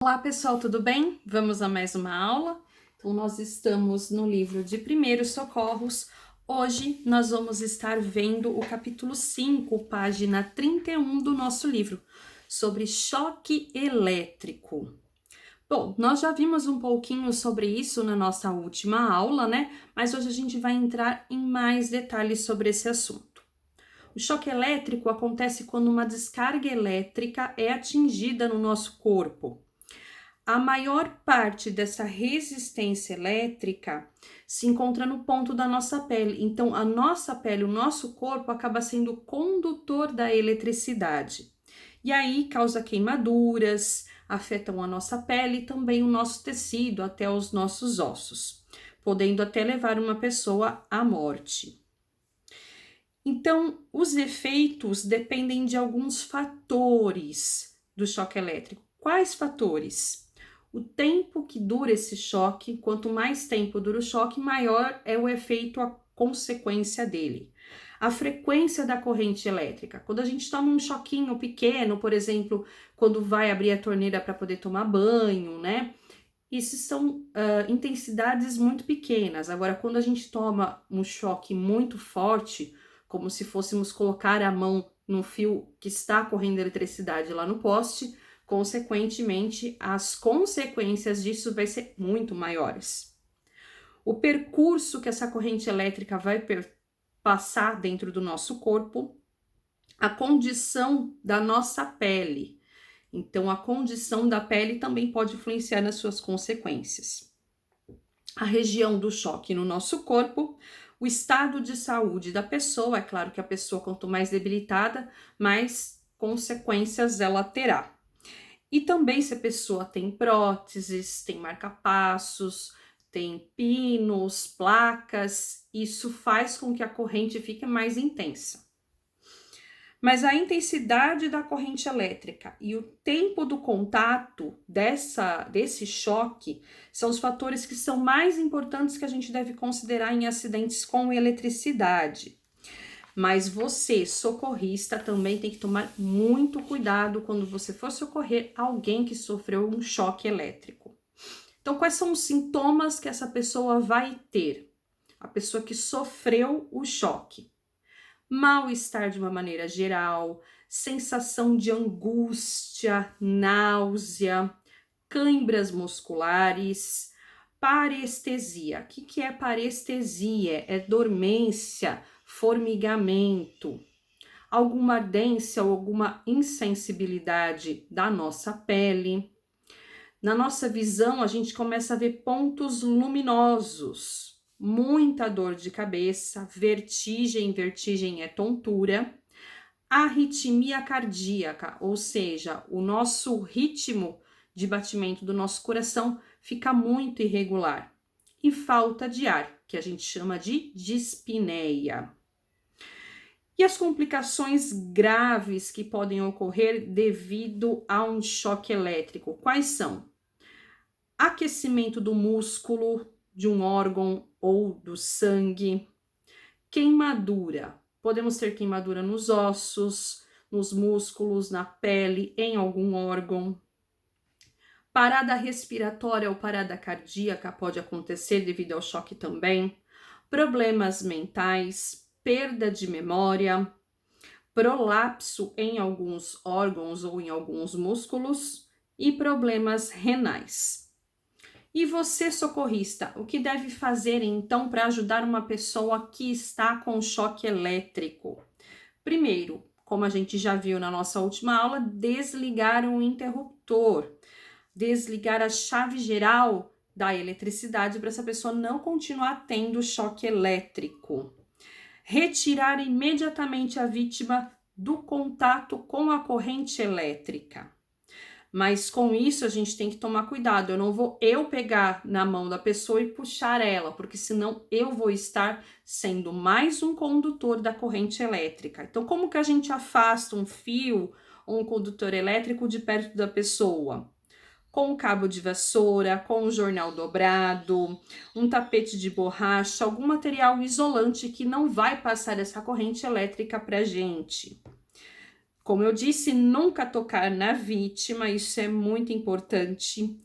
Olá pessoal, tudo bem? Vamos a mais uma aula? Então, nós estamos no livro de Primeiros Socorros. Hoje nós vamos estar vendo o capítulo 5, página 31 do nosso livro, sobre choque elétrico. Bom, nós já vimos um pouquinho sobre isso na nossa última aula, né? Mas hoje a gente vai entrar em mais detalhes sobre esse assunto. O choque elétrico acontece quando uma descarga elétrica é atingida no nosso corpo. A maior parte dessa resistência elétrica se encontra no ponto da nossa pele. Então, a nossa pele, o nosso corpo, acaba sendo condutor da eletricidade. E aí causa queimaduras, afetam a nossa pele e também o nosso tecido, até os nossos ossos, podendo até levar uma pessoa à morte. Então, os efeitos dependem de alguns fatores do choque elétrico. Quais fatores? O tempo que dura esse choque, quanto mais tempo dura o choque, maior é o efeito, a consequência dele. A frequência da corrente elétrica. Quando a gente toma um choquinho pequeno, por exemplo, quando vai abrir a torneira para poder tomar banho, né? Isso são intensidades muito pequenas. Agora, quando a gente toma um choque muito forte, como se fôssemos colocar a mão no fio que está correndo eletricidade lá no poste, consequentemente, as consequências disso vai ser muito maiores. O percurso que essa corrente elétrica vai passar dentro do nosso corpo, a condição da nossa pele. Então, a condição da pele também pode influenciar nas suas consequências. A região do choque no nosso corpo, o estado de saúde da pessoa, é claro que a pessoa, quanto mais debilitada, mais consequências ela terá. E também se a pessoa tem próteses, tem marca-passos, tem pinos, placas, isso faz com que a corrente fique mais intensa. Mas a intensidade da corrente elétrica e o tempo do contato desse choque são os fatores que são mais importantes que a gente deve considerar em acidentes com eletricidade. Mas você, socorrista, também tem que tomar muito cuidado quando você for socorrer alguém que sofreu um choque elétrico. Então, quais são os sintomas que essa pessoa vai ter? A pessoa que sofreu o choque. Mal-estar de uma maneira geral, sensação de angústia, náusea, câimbras musculares, parestesia. O que é parestesia? É dormência, formigamento, alguma ardência ou alguma insensibilidade da nossa pele. Na nossa visão, a gente começa a ver pontos luminosos, muita dor de cabeça, vertigem é tontura, arritmia cardíaca, ou seja, o nosso ritmo de batimento do nosso coração fica muito irregular, e falta de ar, que a gente chama de dispneia. E as complicações graves que podem ocorrer devido a um choque elétrico, quais são? Aquecimento do músculo, de um órgão ou do sangue, queimadura. Podemos ter queimadura nos ossos, nos músculos, na pele, em algum órgão. Parada respiratória ou parada cardíaca pode acontecer devido ao choque também. Problemas mentais, perda de memória, prolapso em alguns órgãos ou em alguns músculos e problemas renais. E você, socorrista, o que deve fazer então para ajudar uma pessoa que está com choque elétrico? Primeiro, como a gente já viu na nossa última aula, desligar o interruptor, desligar a chave geral da eletricidade para essa pessoa não continuar tendo choque elétrico. Retirar imediatamente a vítima do contato com a corrente elétrica. Mas com isso a gente tem que tomar cuidado. Eu não vou pegar na mão da pessoa e puxar ela, porque senão eu vou estar sendo mais um condutor da corrente elétrica. Então, como que a gente afasta um fio ou um condutor elétrico de perto da pessoa? Com um cabo de vassoura, com um jornal dobrado, um tapete de borracha, algum material isolante que não vai passar essa corrente elétrica para a gente. Como eu disse, nunca tocar na vítima, isso é muito importante.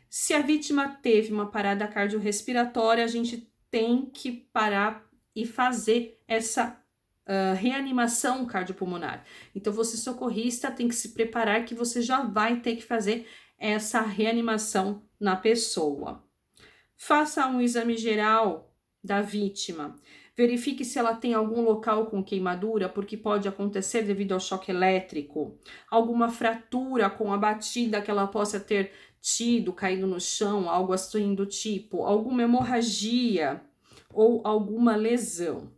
Se a vítima teve uma parada cardiorrespiratória, a gente tem que parar e fazer essa reanimação cardiopulmonar. Então, você socorrista tem que se preparar que você já vai ter que fazer essa reanimação na pessoa. Faça um exame geral da vítima. Verifique se ela tem algum local com queimadura, porque pode acontecer devido ao choque elétrico. Alguma fratura com a batida que ela possa ter tido, caído no chão, algo assim do tipo. Alguma hemorragia ou alguma lesão.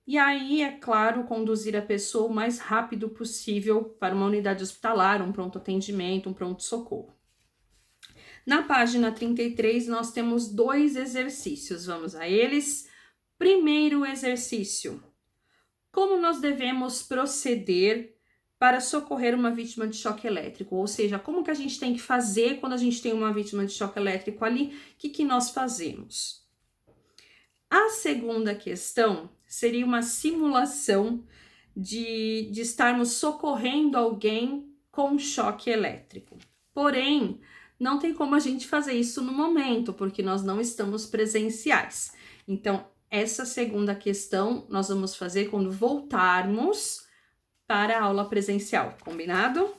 E aí, é claro, conduzir a pessoa o mais rápido possível para uma unidade hospitalar, um pronto atendimento, um pronto-socorro. Na página 33, nós temos 2 exercícios, vamos a eles. Primeiro exercício: como nós devemos proceder para socorrer uma vítima de choque elétrico? Ou seja, como que a gente tem que fazer quando a gente tem uma vítima de choque elétrico ali? O que nós fazemos? A segunda questão seria uma simulação de estarmos socorrendo alguém com choque elétrico. Porém, não tem como a gente fazer isso no momento, porque nós não estamos presenciais. Então, essa segunda questão nós vamos fazer quando voltarmos para a aula presencial, combinado?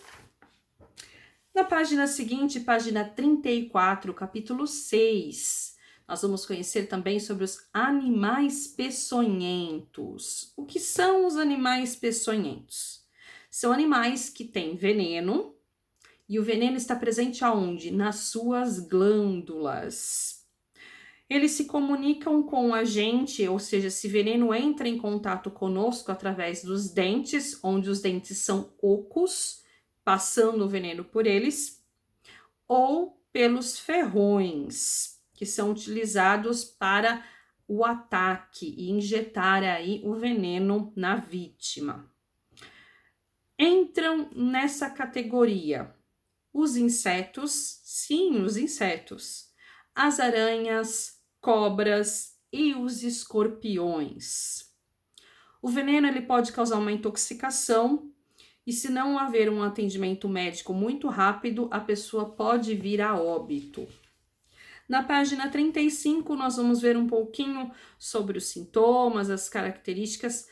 Na página seguinte, página 34, capítulo 6, nós vamos conhecer também sobre os animais peçonhentos. O que são os animais peçonhentos? São animais que têm veneno, e o veneno está presente aonde? Nas suas glândulas. Eles se comunicam com a gente, ou seja, esse veneno entra em contato conosco através dos dentes, onde os dentes são ocos, passando o veneno por eles, ou pelos ferrões, que são utilizados para o ataque e injetar aí o veneno na vítima. Entram nessa categoria os insetos, sim, os insetos, as aranhas, cobras e os escorpiões. O veneno ele pode causar uma intoxicação e, se não haver um atendimento médico muito rápido, a pessoa pode vir a óbito. Na página 35, nós vamos ver um pouquinho sobre os sintomas, as características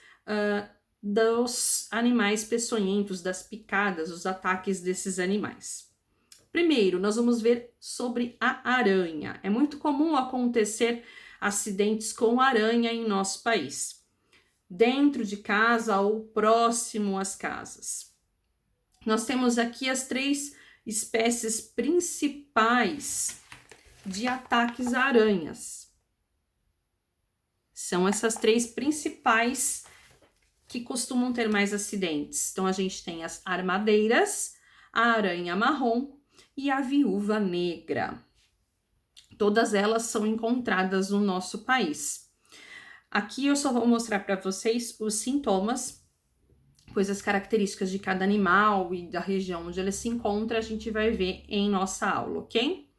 dos animais peçonhentos, das picadas, os ataques desses animais. Primeiro, nós vamos ver sobre a aranha. É muito comum acontecer acidentes com aranha em nosso país, dentro de casa ou próximo às casas. Nós temos aqui as 3 espécies principais de ataques a aranhas. São essas 3 principais que costumam ter mais acidentes. Então, a gente tem as armadeiras, a aranha marrom e a viúva negra. Todas elas são encontradas no nosso país. Aqui eu só vou mostrar para vocês os sintomas, pois as características de cada animal e da região onde ele se encontra a gente vai ver em nossa aula, ok?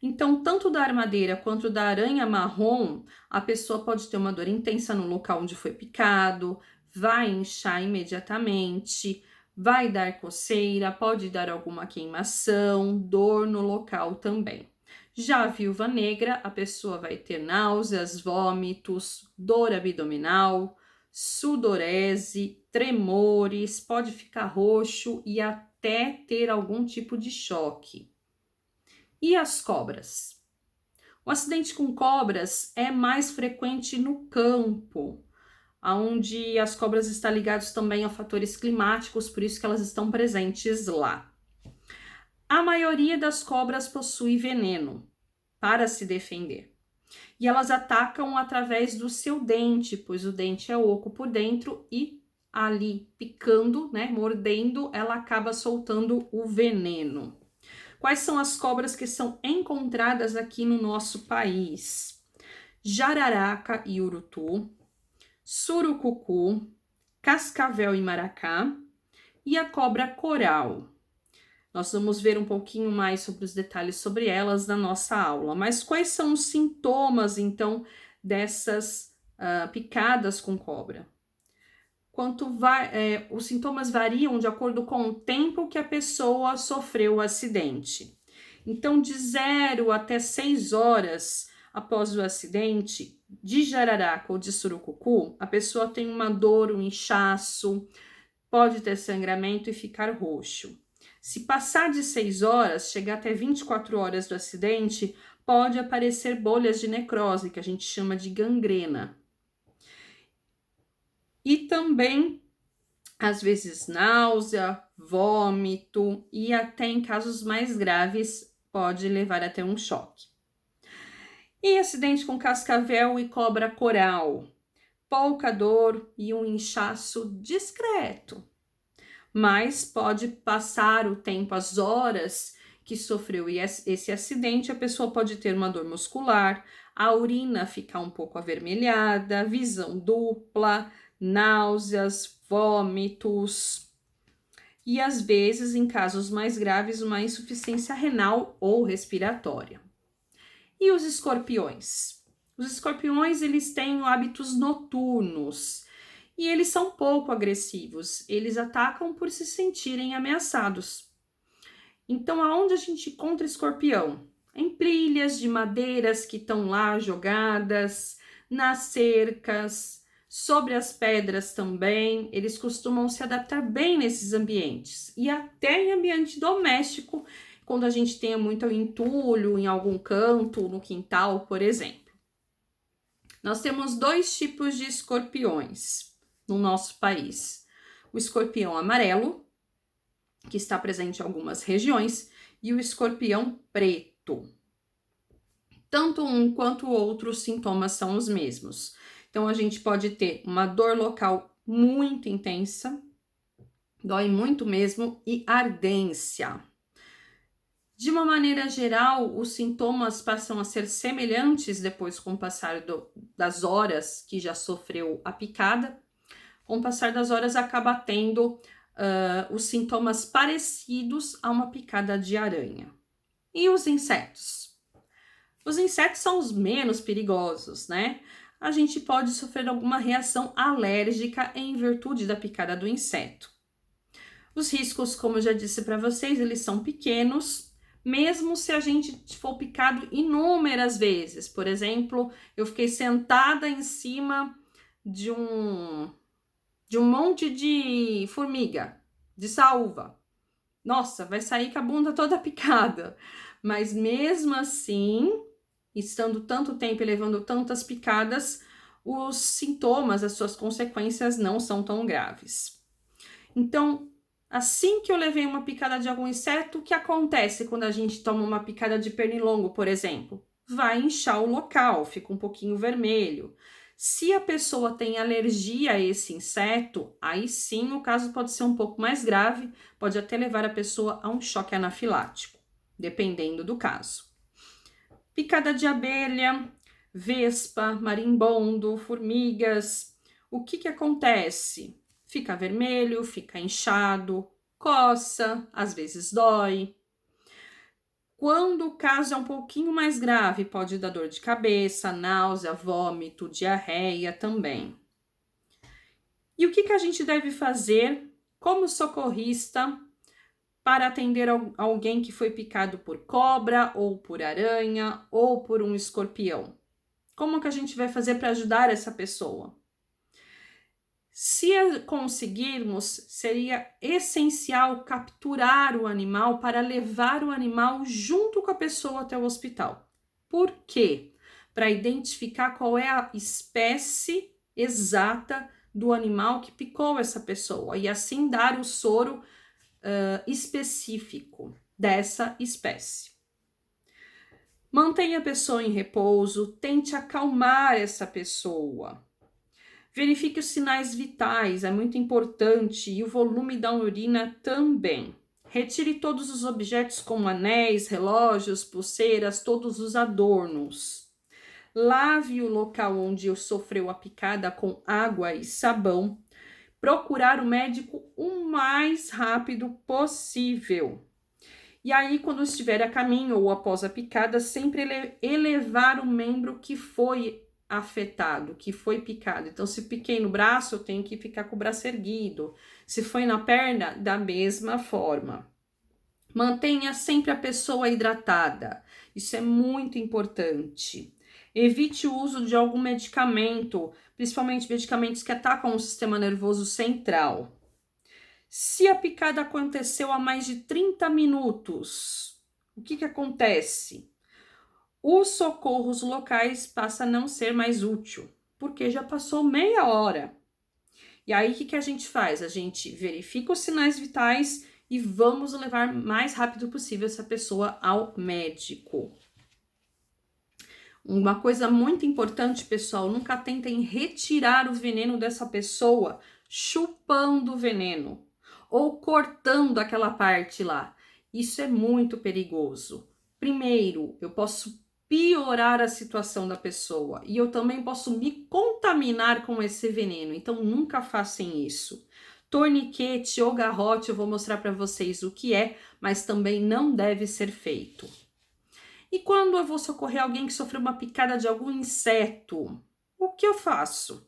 Então, tanto da armadeira quanto da aranha marrom, a pessoa pode ter uma dor intensa no local onde foi picado, vai inchar imediatamente, vai dar coceira, pode dar alguma queimação, dor no local também. Já a viúva negra, a pessoa vai ter náuseas, vômitos, dor abdominal, sudorese, tremores, pode ficar roxo e até ter algum tipo de choque. E as cobras? O acidente com cobras é mais frequente no campo, onde as cobras estão ligadas também a fatores climáticos, por isso que elas estão presentes lá. A maioria das cobras possui veneno para se defender. E elas atacam através do seu dente, pois o dente é oco por dentro e ali picando, né, mordendo, ela acaba soltando o veneno. Quais são as cobras que são encontradas aqui no nosso país? Jararaca e urutu, surucucu, cascavel e maracá e a cobra coral. Nós vamos ver um pouquinho mais sobre os detalhes sobre elas na nossa aula. Mas quais são os sintomas, então, dessas picadas com cobra? os sintomas variam de acordo com o tempo que a pessoa sofreu o acidente. Então, de 0 até 6 horas após o acidente, de jararaca ou de surucucu, a pessoa tem uma dor, um inchaço, pode ter sangramento e ficar roxo. Se passar de 6 horas, chegar até 24 horas do acidente, pode aparecer bolhas de necrose, que a gente chama de gangrena. E também, às vezes, náusea, vômito e até em casos mais graves pode levar até um choque. E acidente com cascavel e cobra coral, pouca dor e um inchaço discreto. Mas pode passar o tempo, as horas que sofreu esse acidente, a pessoa pode ter uma dor muscular, a urina ficar um pouco avermelhada, visão dupla, náuseas, vômitos e, às vezes, em casos mais graves, uma insuficiência renal ou respiratória. E os escorpiões? Os escorpiões, eles têm hábitos noturnos e eles são pouco agressivos, eles atacam por se sentirem ameaçados. Então, aonde a gente encontra escorpião? Em pilhas de madeiras que estão lá jogadas, nas cercas, sobre as pedras também, eles costumam se adaptar bem nesses ambientes. E até em ambiente doméstico, quando a gente tem muito entulho em algum canto, no quintal, por exemplo. Nós temos 2 tipos de escorpiões no nosso país. O escorpião amarelo, que está presente em algumas regiões, e o escorpião preto. Tanto um quanto o outro, os sintomas são os mesmos. Então, a gente pode ter uma dor local muito intensa, dói muito mesmo, e ardência. De uma maneira geral, os sintomas passam a ser semelhantes depois com o passar das horas que já sofreu a picada. Com o passar das horas, acaba tendo os sintomas parecidos a uma picada de aranha. E os insetos? Os insetos são os menos perigosos, né? A gente pode sofrer alguma reação alérgica em virtude da picada do inseto. Os riscos, como eu já disse para vocês, eles são pequenos, mesmo se a gente for picado inúmeras vezes. Por exemplo, eu fiquei sentada em cima de um monte de formiga, de saúva. Nossa, vai sair com a bunda toda picada. Mas mesmo assim, estando tanto tempo e levando tantas picadas, os sintomas, as suas consequências não são tão graves. Então, assim que eu levei uma picada de algum inseto, o que acontece quando a gente toma uma picada de pernilongo, por exemplo? Vai inchar o local, fica um pouquinho vermelho. Se a pessoa tem alergia a esse inseto, aí sim o caso pode ser um pouco mais grave, pode até levar a pessoa a um choque anafilático, dependendo do caso. Picada de abelha, vespa, marimbondo, formigas, o que acontece? Fica vermelho, fica inchado, coça, às vezes dói. Quando o caso é um pouquinho mais grave, pode dar dor de cabeça, náusea, vômito, diarreia também. E o que a gente deve fazer como socorrista para atender alguém que foi picado por cobra, ou por aranha, ou por um escorpião? Como que a gente vai fazer para ajudar essa pessoa? Se conseguirmos, seria essencial capturar o animal para levar o animal junto com a pessoa até o hospital. Por quê? Para identificar qual é a espécie exata do animal que picou essa pessoa e assim dar o soro específico dessa espécie. Mantenha a pessoa em repouso, tente acalmar essa pessoa. Verifique os sinais vitais, é muito importante, e o volume da urina também. Retire todos os objetos como anéis, relógios, pulseiras, todos os adornos. Lave o local onde sofreu a picada com água e sabão. Procurar o médico o mais rápido possível. E aí, quando estiver a caminho ou após a picada, sempre elevar o membro que foi afetado, que foi picado. Então, se piquei no braço, eu tenho que ficar com o braço erguido. Se foi na perna, da mesma forma. Mantenha sempre a pessoa hidratada. Isso é muito importante. Evite o uso de algum medicamento, principalmente medicamentos que atacam o sistema nervoso central. Se a picada aconteceu há mais de 30 minutos, o que acontece? Os socorros locais passam a não ser mais útil, porque já passou meia hora. E aí, o que a gente faz? A gente verifica os sinais vitais e vamos levar mais rápido possível essa pessoa ao médico. Uma coisa muito importante, pessoal, nunca tentem retirar o veneno dessa pessoa chupando o veneno ou cortando aquela parte lá. Isso é muito perigoso. Primeiro, eu posso piorar a situação da pessoa e eu também posso me contaminar com esse veneno. Então, nunca façam isso. Torniquete ou garrote, eu vou mostrar para vocês o que é, mas também não deve ser feito. E quando eu vou socorrer alguém que sofreu uma picada de algum inseto, o que eu faço?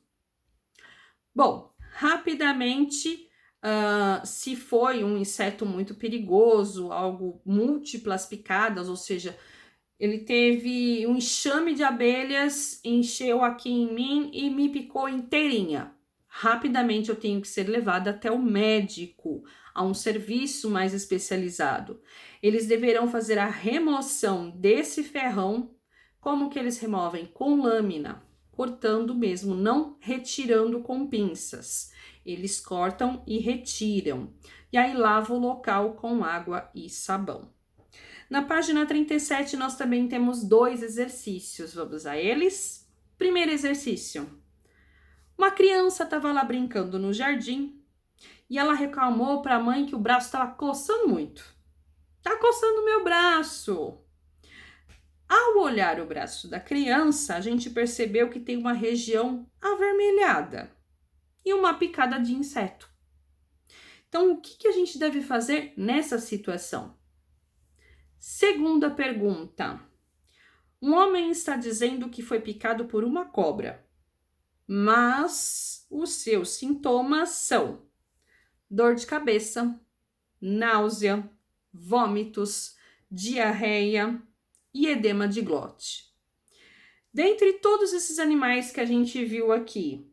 Bom, rapidamente, se foi um inseto muito perigoso, algo múltiplas picadas, ou seja, ele teve um enxame de abelhas, encheu aqui em mim e me picou inteirinha. Rapidamente eu tenho que ser levada até o médico, a um serviço mais especializado. Eles deverão fazer a remoção desse ferrão. Como que eles removem? Com lâmina, cortando mesmo, não retirando com pinças. Eles cortam e retiram. E aí lava o local com água e sabão. Na página 37, nós também temos 2 exercícios. Vamos a eles? Primeiro exercício. Uma criança estava lá brincando no jardim e ela reclamou para a mãe que o braço estava coçando muito. Tá coçando meu braço. Ao olhar o braço da criança, a gente percebeu que tem uma região avermelhada e uma picada de inseto. Então, o que a gente deve fazer nessa situação? Segunda pergunta. Um homem está dizendo que foi picado por uma cobra, mas os seus sintomas são dor de cabeça, náusea, vômitos, diarreia e edema de glote. Dentre todos esses animais que a gente viu aqui,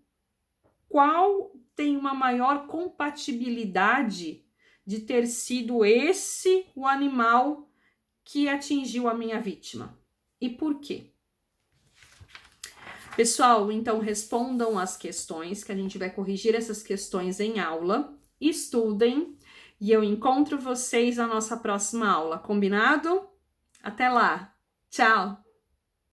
qual tem uma maior compatibilidade de ter sido esse o animal que atingiu a minha vítima? E por quê? Pessoal, então respondam as questões, que a gente vai corrigir essas questões em aula. Estudem e eu encontro vocês na nossa próxima aula, combinado? Até lá! Tchau!